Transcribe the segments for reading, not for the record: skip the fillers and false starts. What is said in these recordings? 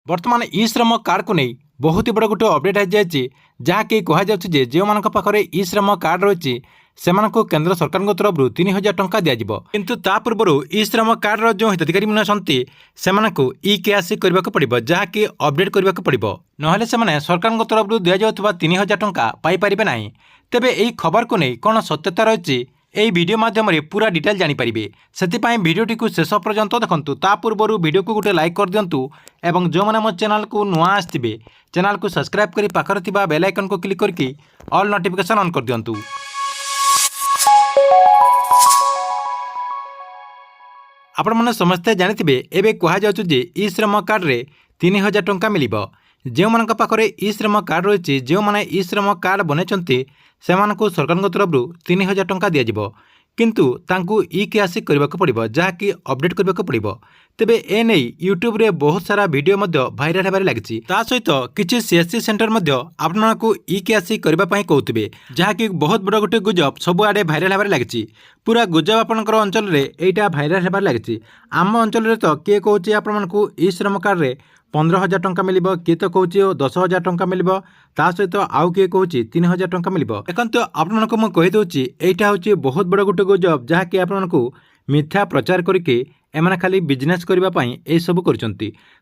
बर्तमान ई श्रम कार्ड को नहीं बहुत ही बड़ गोटे अपडेट हो जाए जहाँकि कहुचे जो मान पाखे ई श्रम कार्ड रही से केंद्र सरकार तरफ 3000 टंका दिज्व किंतु ता पूर्व ई श्रम कार्ड जो हिताधिकारी मैंने अच्छा ई केआसी करने को पड़ो जहाँकि अपडेट करने को पड़ो ना से सरकार तरफ दि जाऊा 3000 टंका पाइपर ना तेरे यही खबर को नहीं कौन सत्यता रही এই ভিডিও মাধ্যমে পুরা ডিটেল জানিপারে সেপাই ভিডিওটি शेष पर्यंत देखु ता पूर्व वीडियो को गोटे लाइक कर दिंतु और जो मैंने मो चैनल को नुआ आसवे चैनल को सब्सक्राइब कर पाखर थिबा बेल आइकन को क्लिक करके ऑल नोटिफिकेशन ऑन कर दिंतु। आपण मैंने समस्ते जानिथिबे एबे कहुचे जे ई श्रम कार्ड रे 3000 टंका मिलिबो जो मान पाखे ई श्रम कार्ड रही जो मैंने ई श्रम कार्ड बनई से सरकार तरफ 3000 टंका दिज्व किंतु तांकु ई केआसी करने को पड़ो जहाँकि अपडेट करने को पड़ो तेबे ए नहीं यूट्यूब रे बहुत सारा वीडियो भाइराल होबार लगी सहित किसी सीएससी सेंटर आपको ई केआसी करने कहते जहाँकि बहुत बड़ गोटे गुजब सबुआडे भाइराल होबार लगी पूरा गुजब आपंकर अंचल में यहाँ भाइराल होबार लगी आम अंचल तो किए कहे आपको ई श्रम कार्ड रे 15,000 टंका मिल किए तो कौच 10,000 टंका मिल सहित आउ किए कौच 3,000 टंका मिल देखो आपको मुझे कहीदे यहाँ हूँ बहुत बड़ गोटे गुजब जहाँकि आपको मिथ्या प्रचार करके एमाने खाली बिजनेस करने ये सब कर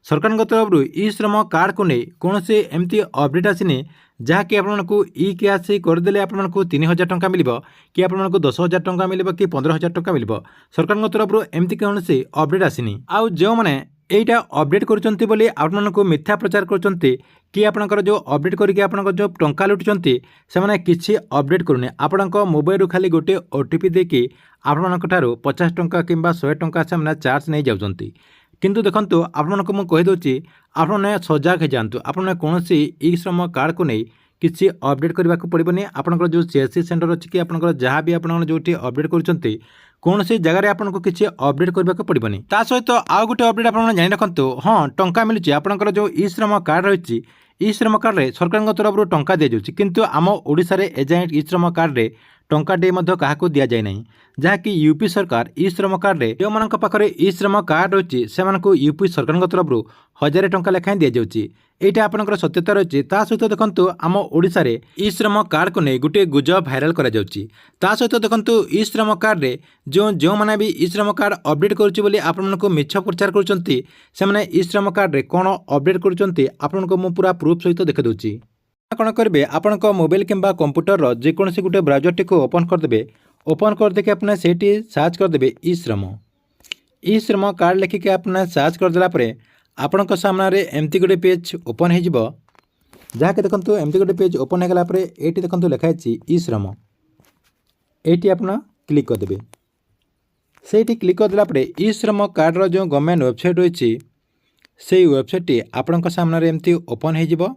सरकार तरफ ई श्रम कार्ड को नहीं कौन से एमती अपडेट आसनी जहाँकि आपको ई केआसी करदे आपको 3,000 टंका मिल कि आपको 10,000 टंका मिल कि 15,000 टंका मिल सरकार तरफ एमती कौन से अपडेट आसनी आउ जो मैंने यहीटा अपडेट करुँच आपको मिथ्या प्रचार कर कि आपंकर जो अपडेट करके आपंकर जो टंका लुटुंट से किसी अपडेट करूनी आपण मोबाइल खाली गोटे ओटीपी देकी आपंकर 50 टंका कि 100 टंका से चार्ज नहीं जाऊँगी किंतु देखो आपको मुझे कहीदे आपने सजग हो जातु आपने कौन ई श्रम कार्ड को नहीं किसी अपडेट करने को पड़ोनी आपंकर जो सीएससी सेंटर अच्छी कि आपंकर जहाँ भी आप जो अपडेट कर कौन सी जगह आपको किसी अपडेट करने को पड़ोनी सहित आउ गोटे अपडेट आप जान रखु हाँ टंका मिलूँ आपंकर जो ई श्रम कार्ड रही ई श्रम कार्ड रे सरकार तरफ टंका दि जाऊँगी किंतु आम ओडिशा रे एजाएं ई श्रम कार्ड रे टंकाटे क्या दि जाए ना जहाँकि यूपी सरकार ई श्रम कार्ड रे जो मान पाखे ई श्रम कार्ड रही से यूपी सरकार तरफ 1000 टंका लेखाएं दि जाऊँगी यहाँ आपंकर सत्यता रही सहित देखो आम ओडिशा रे ई श्रम कार्ड को नहीं गोटे गुजब भाइराल करा जाउची सहित देखो ई श्रम कार्ड रे जो मैंने भी ई श्रम कार्ड अपडेट करुँच आपको मिछ प्रचार कर ई श्रम कार्ड रे कौन अपडेट करुँच पूरा प्रूफ सहित देखा दूची कौन करेंगे आपण मोबाइल किंबा कंप्यूटर जेकोसी गोटे ब्राउजर टी ओपन करदे ओपन करदे अपने से सर्च करदे ई श्रम कार्ड लिखिके अपने सर्च करदेला आपण सामने एमती गोटे पेज ओपन हो जहाँकि देखो एमती गोटे पेज ओपन हो गला ये देखो लिखाई ई श्रम ये आप क्लिक करदे से क्लिक करदेला ई श्रम कार्ड जो गवर्नमेंट वेबसाइट रही से वेबसाइट आपण सामने एमती ओपन हो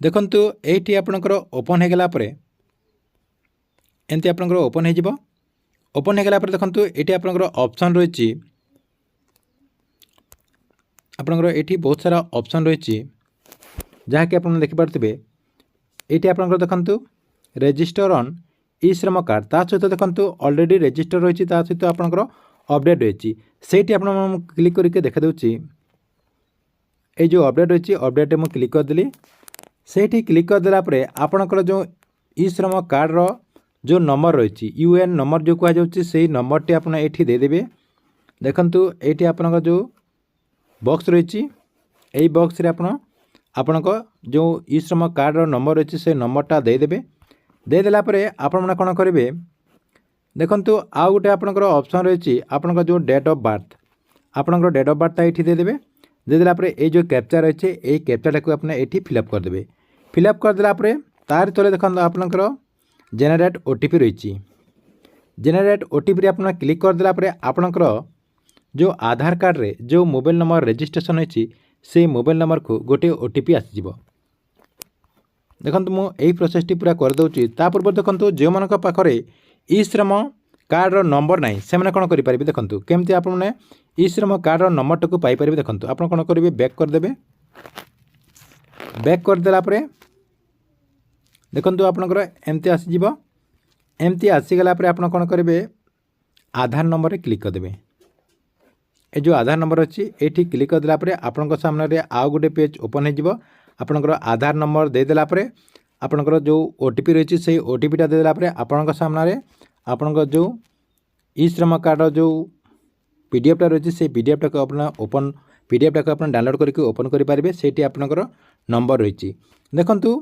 देखंतु एटी आपणकर ओपन हो गला एमती आपणकर ओपन हो ओपन हो गला देखंतु एटी आपणकर ऑप्शन रही आपणकर एटी बहुत सारा ऑप्शन रही जहाँकि आप देखिपे ये आपणकर देखंतु रजिस्टर ऑन ई श्रम कार्ड ता सहित देखंतु ऑलरेडी रजिस्टर रही सहित आपणकर अपडेट रही सेठी आप क्लिक करके देखा दूची ये जो अपडेट रही अपडेट मुझे क्लिक करदेली सेठी क्लिक करदेला आपणकर जो ई श्रम कार्ड रो जो नंबर रही यूएन नंबर जो कहुच्छी से नंबर टी आप देदेवे देखंतु ये आपणकर जो बॉक्स रही यही बॉक्स रे आपणक जो ई श्रम कार्ड रो नंबर रही से नंबरटा देदेवे देदेला आपण कौन करेंगे देखंतु आउ गोटे आपणकर ऑप्शन रही आपणकर जो डेट ऑफ बर्थ आपणकर डेट ऑफ बर्थ ये देदेवे देदेला ये जो कैप्चा रही है ये कैप्चाटा को आपने ये फिलअप करदे फिलअप करदेला तार तले देखो आपणकर जेनेरेट ओटीपी रही जेनेरेट ओटीपी आप क्लिक करदेला आपणकर जो आधार कार्ड रे जो मोबाइल नंबर रजिस्ट्रेशन होती से मोबाइल नंबर को गोटे ओटीपी आसीजिवो देखो मुझे प्रोसेस टी पूरा करदे पूर्व देखो जो मान पाखे ई श्रम कार्ड रो नंबर ना से कौन करेंगे देखो केमती आपने ई श्रम कार्ड रो नंबर टाक पाइपर देखो आप कौन करेंगे बैक करदे बैक करदेला देखो आपंकर एमती आसीज एमती आसीगला आप कौन करेंगे आधार नंबर रे क्लिक करदे ए जो आधार नंबर अच्छी ये क्लिक करदेला आपण सामने आउ गोटे पेज ओपन हो आपणकर आधार नंबर देदेला आपणकर जो ओटीपी रही से ओटीपीटा देदेला आपण सामने आपण जो ई श्रम कार्ड जो पीडीएफटा रही से पीडीएफटा को अपना ओपन पीडीएफटा को अपना डाउनलोड करके ओपन करेंगे से आपणकर नंबर रही देखु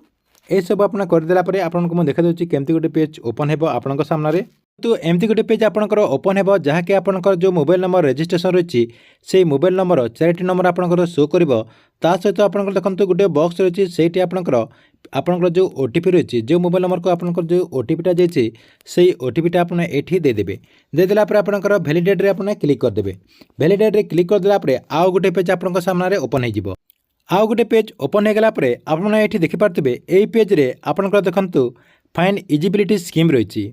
ये सब अपना करदेला आपको देखा दूसरी केमती गोटे पेज ओपन हो आपण सामने तो एमती गोटे पेज आपंकर ओपन हो जहाँकि आपंकर जो मोबाइल नंबर रजिस्ट्रेशन रही से मोबाइल नंबर 4टी नंबर आपंकर शो कर सहित आपंकर देखो गोटे बॉक्स रही से आपंकर जो ओटीपी रही जो मोबाइल नंबर को आपंकर जो ओटीपीटा जाइए से ओटीपीटा आप ये देदेवे देदेला आपंकर भैलिडेट रे आपने क्लिक करदे भैलिडेट रे क्लिक करदेला आउ गोटे पेज आपंकर सामने ओपन हो आउ गोटे पेज ओपन हो गला आपने ये देखिपारे यही पेज्रे आपंकर देखु फाइन इजिबिलिटी स्कीम रही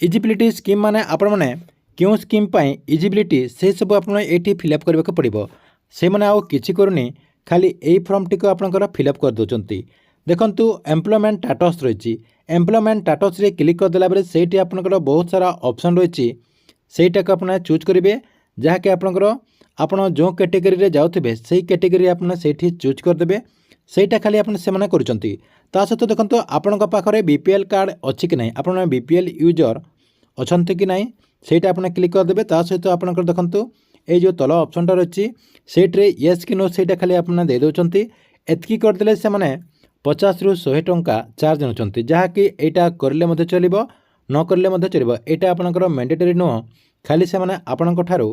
इजिबिलिटी स्कीम माने आपण मैंने क्यों स्कीम पाई इजिबिलिटी से सब आपने ये फिलअप करने को पड़ो से मैंने आउ किसी करूनी खाली यही फॉर्मटी को आपंकर फिलअप कर दौरान देखु एम्प्लॉयमेंट स्टेटस रही एम्प्लॉयमेंट स्टेटस रे क्लिक करदेला बेले सेठी आपंकर बहुत सारा ऑप्शन रही सेटा को आपने चूज करेंगे जहाँकि आपंकर आपण जो कैटेगरी रे जाउथिबे सेही कैटेगरी आपने सेठी चूज करदेबे सेटा खाली आपने से माने करूचंती ता सहित देखो आपण पाखरे बीपीएल कार्ड अच्छी कि नहीं आपण बीपीएल यूजर अच्छे कि नहीं सेटा आपने क्लिक करदेबे ता सहित आपणकर देखो ये जो तल ऑप्शनटा रही सेट्रे येस कि नो सेटा खाली आपने दे दउचंती एतकी करदेले से माने 50 रु 100 टंका चार्ज नउचंती जहाँकि एटा करले मधे चलिबो न करले मधे चलिबो एटा आपणकर मैंडेटरी नुह खाली से माने आपणक ठारू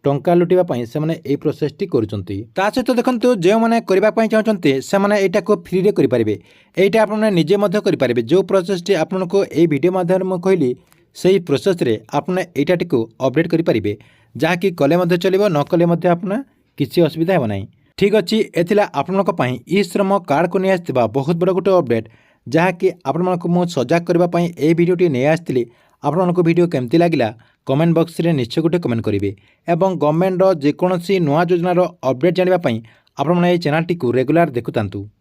टंका लुटापी से प्रोसेस टी करुँच सहित देखो जो मैंने करने चाहते से यहाँ फ्री में करेंगे यहाँ आपने निजे करेंगे जो प्रोसेस टी आपको ये वीडियो माध्यम कहली से प्रोसेस रे आपने यहाँ टी अपडेट करेंगे जहाँकि कले चलो न कले आपने किसी असुविधा हो ना ठीक अच्छे एथिला आपण ई श्रम कार्ड को नहीं आसवा बहुत बड़ गोटे अपडेट जहाँकि आपण को सजाग करने ये वीडियोटी नहीं आसती आपको वीडियो केमती लगिला कमेंट बॉक्स रे निश्चय गोटे कमेंट करेंगे एवं गवर्नमेंट जेकोसी नुआ योजनार अपडेट जानापी आपने चैनल टी रेगुलर देखुता।